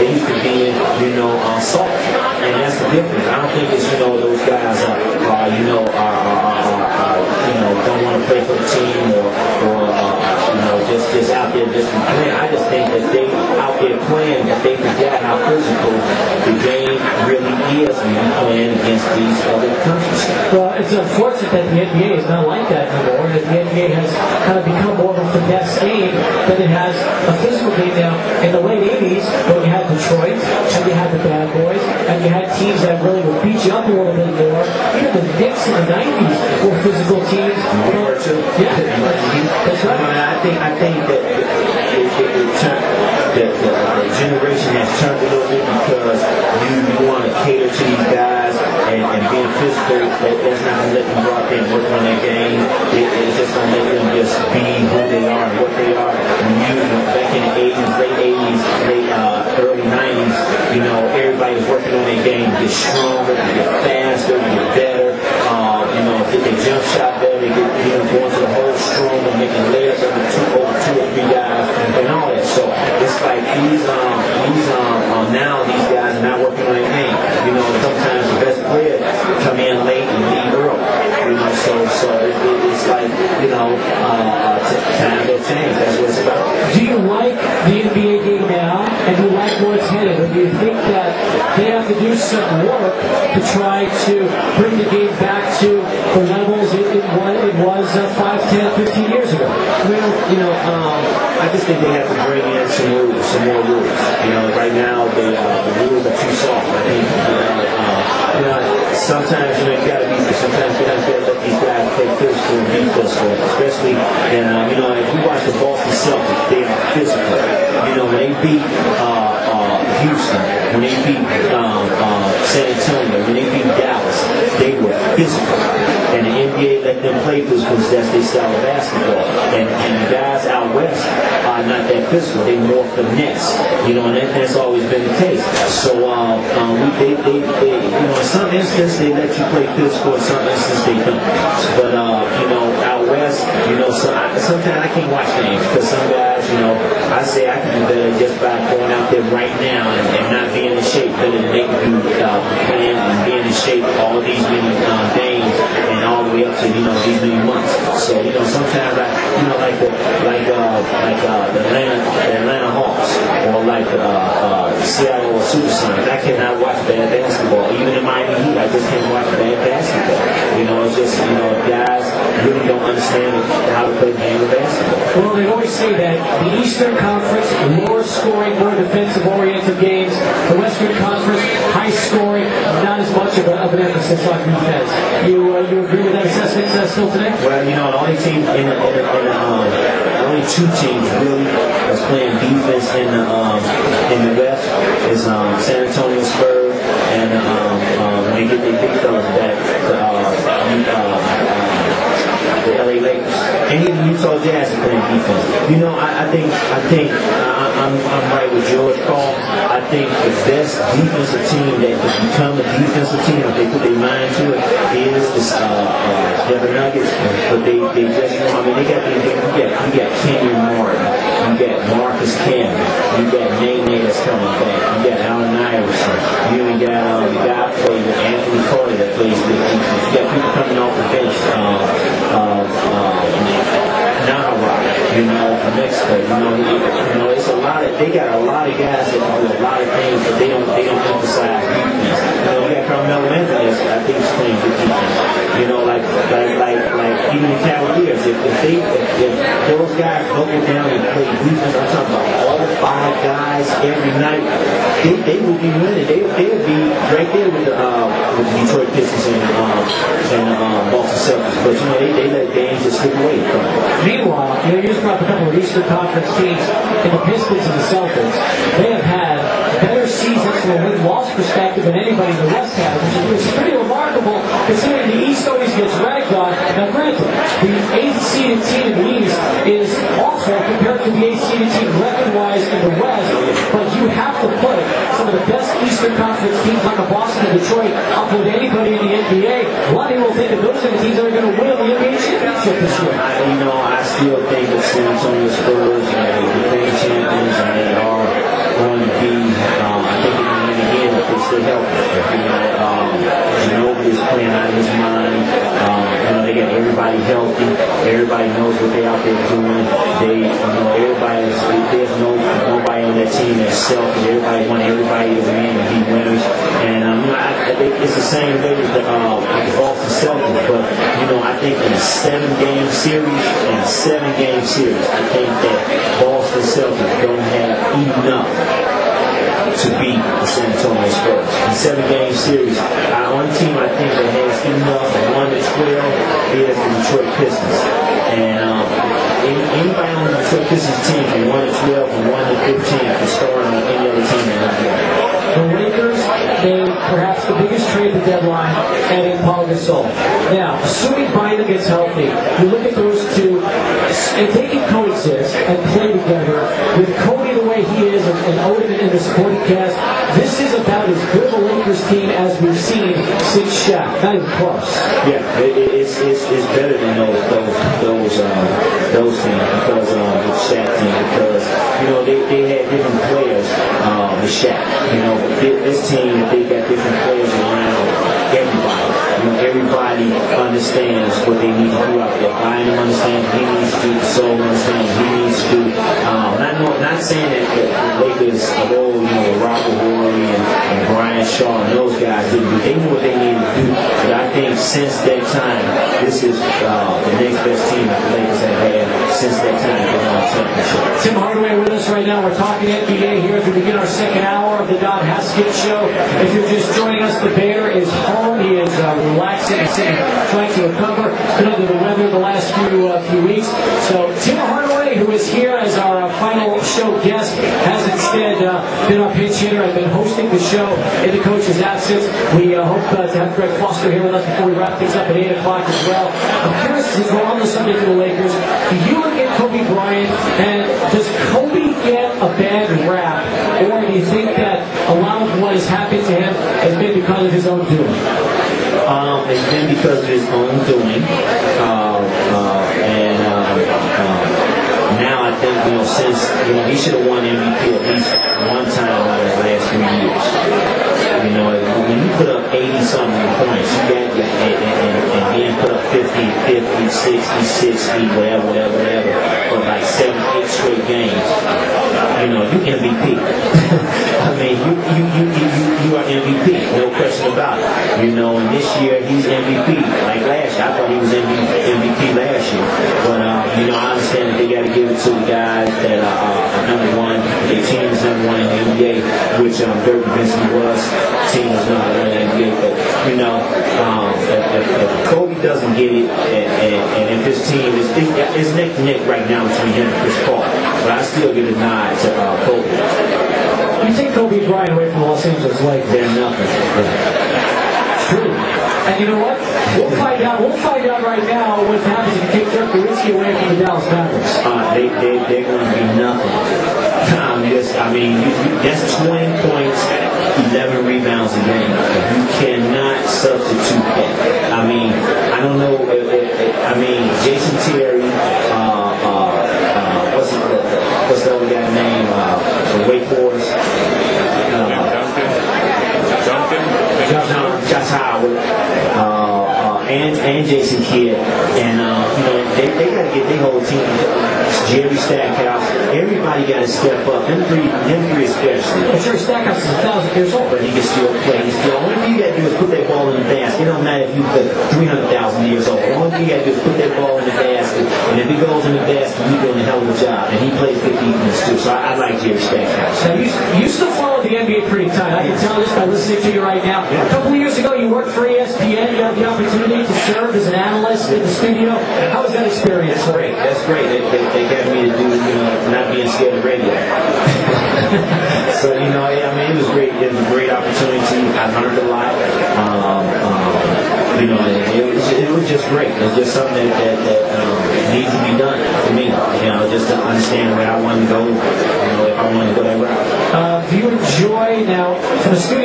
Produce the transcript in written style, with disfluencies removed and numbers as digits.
they used to be in, soft. And that's the difference. I don't think it's, those guys don't want to play for the team or just out there just playing. I just think that they out there playing, that they forget how physical the game really is when you're playing against these other countries. Well, it's unfortunate that the NBA is not like that anymore. That the NBA has kind of become more of a finesse game than it has a physical game now. In the late 80s, when you had Detroit, and you had the Bad Boys, and you had teams that really would beat you up a little bit more. Even the Knicks in the 90s were physical teams. Yeah, that's right. I think that the generation has turned a little bit because you want to cater to these guys and being physical. That's not going to let them go out there and work on their game. It's just going to let them just be who they are and what they are. Back in the 80s, late 80s, early 90s, everybody was working on their game to get stronger, to get faster, to get better. Get their jump shot better, they get going to the hole stronger, making layups over two or three guys, and all that. So it's like now these guys are not working on their game. Sometimes the best players come in late and leave early. So it's like time to change. That's what it's about. Do you like the NBA game now, and do you like where it's headed, or do you think that they have to do some work to try to bring the game back to the levels it was 5, 10, 15 years ago? Well, I just think they have to bring in some more rules. Right now the rules are too soft. I think sometimes you got to be. Sometimes you got to let these guys play physical and be physical, especially. And if you watch the Boston Celtics, they are physical. When they beat Houston, when they beat San Antonio, when they beat Dallas, they were physical. And the NBA let them play physical because that's their style of basketball. And the guys out west are not that physical. They're more finesse. And that's always been the case. So in some instances they let you play physical, in some instances they don't. But out west, sometimes I can't watch games because some guys, I say I can do better just by going out there right now and not being in shape better than they can do playing and being in shape all these many days and all the way up to these many months. So sometimes I like the Atlanta Hawks or like Seattle Supersonics. I cannot watch bad basketball. Even in Miami Heat, I just can't watch bad basketball. It's just guys really don't understand how to play the game of basketball. Well, they always say that the Eastern Conference, lower scoring, more defensive-oriented games. The Western Conference, high scoring, not as much of an emphasis on defense. You agree with that assessment still today? Well, the only team only two teams really that's playing defense in the West is San Antonio Spurs and when they get their big fellas back the LA Lakers. And even Utah Jazz is playing defense. I think I'm right with George Paul. I think the best defensive team that can become a defensive team if they put their mind to it is this Denver Nuggets. But they just you got Kenyon Martin, you got Marcus Camby, you got Nene that's coming back, you got Allen Iverson, you even got the guy playing with Anthony Carter that plays good defense. You got people coming off the bench. From Mexico, it's a lot of. They got a lot of guys that do a lot of things, but they don't emphasize defense. You got Carmelo Anthony. I think he's playing good defense. Like even the Cavaliers. If those guys buckle down and play defense, I'm talking about all 5 guys every night. They will be winning. They will be right there with the Detroit Pistons and Boston Celtics. But they let games just slip away from them. Meanwhile, you just brought up a couple of Eastern Conference teams in the Pistons and the Celtics. They have had better seasons from a win-loss perspective than anybody in the West has, which is pretty remarkable considering the East always gets ragged on. Now, granted, the 8th seeded team in the East is awful compared to the 8th seeded team record-wise in the West, but you have to put some of the best Eastern Conference teams like a Boston and Detroit up with anybody in the NBA. A lot of people think that those are the teams that are going to win the NBA championship this year. I still think that San Antonio Spurs are the defending champions, and they are going to be Everybody knows what they out there doing. There's nobody on that team that's selfish. Everybody wants everybody to win and be winners. And it's the same way with the Boston Celtics. But I think in a 7-game series, I think that Boston Celtics don't have enough to beat the San Antonio Spurs. In a 7-game series, one team I think that has enough from 1-12 is the Detroit Pistons. And anybody on the Detroit Pistons team from 1-12, from 1-15 can score on any other team in the NBA. The Lakers made perhaps the biggest trade at the deadline, adding Paul Gasol. Now, assuming Bynum gets healthy, you look at those two, and they can coexist and play together. With Kobe the way he is and Odin in the supporting cast, this is about as good a Lakers team as we've seen since Shaq. Not even close. Yeah, it's better than those teams because with Shaq team because they had different players with Shaq. This team they got different players around everybody. Everybody understands what they need to do out there. Bynum understands he needs to do. Soul understands he needs to do. Not saying that the Lakers of old, Robert Horry and Brian Shaw and those guys didn't do. They knew what they needed to do. But I think since that time, this is the next best team that the Lakers have had since that time to win a championship. Tim Hardaway with us right now. We're talking NBA here as we begin our second hour of the Don Haskins Show. If you're just joining us, the Bear is home. He is relaxing and trying to recover. Been under the weather the last few weeks. So Tim Hardaway, who is here as our final show guest, has instead been our pinch hitter and been hosting the show in the coach's absence. We hope to have Greg Foster here with us before we wrap things up at 8 o'clock as well. I'm curious, as we're on the subject of the Lakers, do you look at Kobe Bryant, and does Kobe get a bad rap, or do you think that a lot of what has happened to him has been because of his own doing? It's been because of his own doing, now I think since he should have won MVP at least one time out of the last 3 years. When you put up 80-something points, you got and then put up 50, 60, 60, whatever, for like 7, 8 straight games. You MVP. I mean, you are MVP, no question about it. And this year he's MVP. Like last year, I thought he was MVP last year. But I understand that they got to give it to the guys that are number one. Their team is number one in the NBA, which Dirk Nowitzki was. Team is number one in the NBA. But if Kobe doesn't get it, and if his team is neck to neck right now between him and Chris Paul, but I still give a nod to Kobe. You take Kobe Bryant away from the Los Angeles Lakers, they're nothing. True. And you know what? We'll find out right now what happens if you take Dirk Nowitzki away from the Dallas Mavericks. They're going to be nothing. That's 20 points, 11 rebounds a game. You cannot substitute that. I don't know. Jason Terry. What's the other guy's name? From Wake Forest. Josh Howard. And Jason Kidd. And they got to get their whole team. Jerry Stackhouse. Everybody got to step up. Them three especially. But Jerry Stackhouse is 1,000 years old. But he can still play. The only thing you got to do is put that ball in the basket. It don't matter if you're 300,000 years old. The only thing you got to do is put that ball in the basket. And if it goes in the basket, you're doing a hell of a job. And he plays good defense too. So I like Jerry Stackhouse. Now, you still follow the NBA pretty tight. I can tell just by listening to you right now. A couple of years ago, you worked for ESPN. You had the opportunity to serve as an analyst in the studio. How was that experience? That's great. They got me to do, not being scared of radio. So, it was great. It was a great opportunity. I learned a lot. It was just great. It was just something that needs to be done for me. Just to understand where I wanted to go. If I wanted to go that route. Do you enjoy now from the studio?